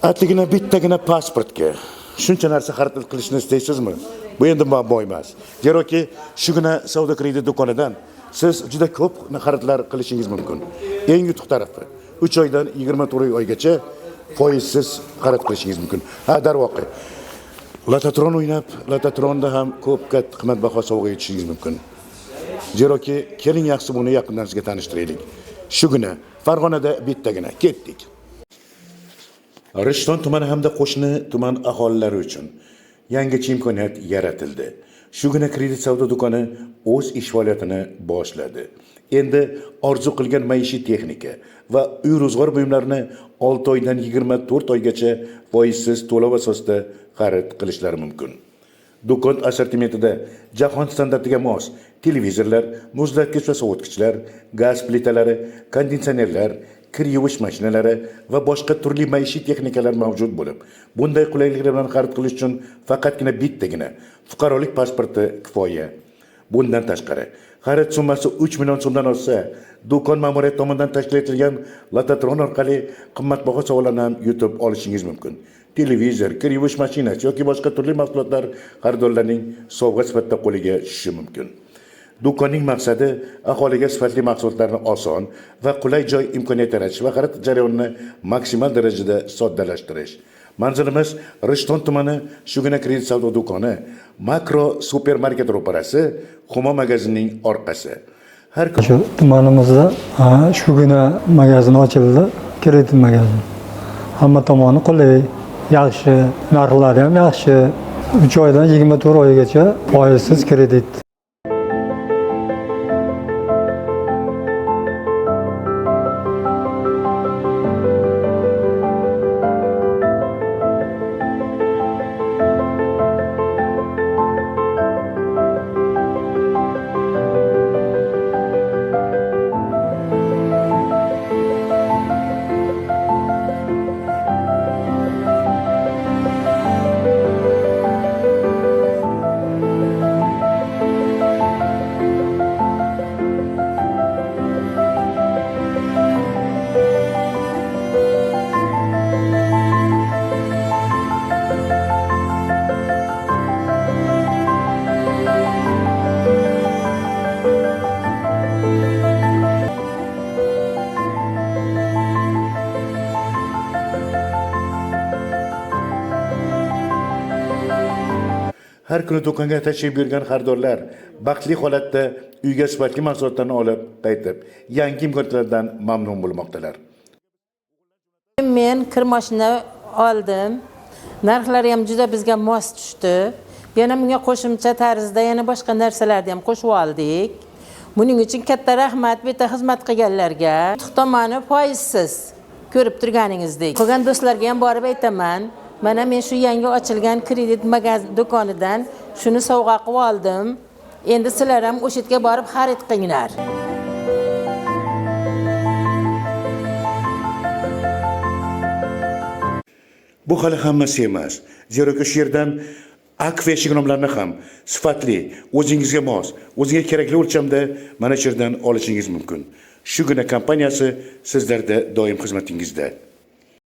Atligina bittagina pasportga shuncha narsa xarid qilishni istaysizmi? Bu endi muammo emas. Zeroki shugina savdo kredit do'konidan siz juda ko'p xaridlar qilishingiz mumkin. Eng yutuq tarafi 3 oydan 24 oygacha foizsiz xarid qilishingiz mumkin. Ha, darvoqe. Lotatron o'ynab, Lotatronda ham ko'p qimmatbaho sovg'a yetishingiz mumkin. Zeroki keling yaxshi buni yaqindan sizga tanishtiraylik. Shugina Farg'onada bittagina ketdik. Rishton tumani hamda qo'shni tuman aholilari uchun yangicha imkoniyat yaratildi. Shugina kredit savdo do'koni o'z ish faoliyatini boshladi. Endi orzu qilgan maishiy texnika va uy-ro'zg'or buyumlarini 6 oydan 24 oygacha foizsiz to'lov asosida xarid qilishlari mumkin. Do'kon assortimentida jahon standartiga mos televizorlar, muzlatgich va sovutgichlar, gaz plitalari, konditsionerlar, kir yuvish mashinalari va boshqa turli maishiy texnikalar mavjud bo'lib, bunday qulayliklar bilan xarid qilish uchun faqatgina bittagina fuqarolik pasporti kifoya. Bundan tashqari, xarid summasi 3 million so'mdan oshsa, do'kon ma'muriyati tomonidan tashkil etilgan Lotatron orqali qimmatbaho sovg'alarni ham yutib olishingiz mumkin. Televizor, kir yuvish mashinasi yoki boshqa turli mahsulotlar xaridorlarning sovg'a sifatida qo'liga tushishi mumkin. Do'konning maqsadi aholiga sifatli mahsulotlarni oson va qulay joy imkoniyati yaratish va xarid jarayonini maksimal darajada soddalashtirish. Manzilimiz Rishton tumani Shugina kredit savdo do'koni, Makro supermarket ro'parasi, Xumo magazining orqasi. Har Shu tumanimizda Shugina magazini ochildi, kredit magazini. Hamma tomoni qulay, yaxshi, narxlari ham yaxshi. 3 oydan 24 oygacha foizsiz kredit. Har kuni do'konga tashrif buyurgan xaridorlar baxtli holatda uyga sifatli mahsulotlarni olib qaytib, yangi imkoniyatlardan mamnun bo'lmoqdalar. Men kir mashina oldim. Narxlari ham juda bizga mos tushdi. Yana bunga qo'shimcha tarzda yana boshqa narsalarni ham qo'shib oldik. Buning uchun katta rahmat bitta xizmat qilganlarga. Tomoni foizsiz ko'rib turganingizdek. Qolgan do'stlarga ham borib aytaman. Mana men shu yangi ochilgan kredit magazin do'konidan shuni sovg'a qilib oldim. Endi sizlar ham o'sha yerga borib xarid qilinglar. Bu hali hammasi emas. Zeroki shu yerdan akfa nomlarini ham sifatli, o'zingizga mos, o'zingizga kerakli o'lchamda mana shu yerdan olishingiz mumkin. Shugina kompaniyasi sizlarda doim xizmatingizda.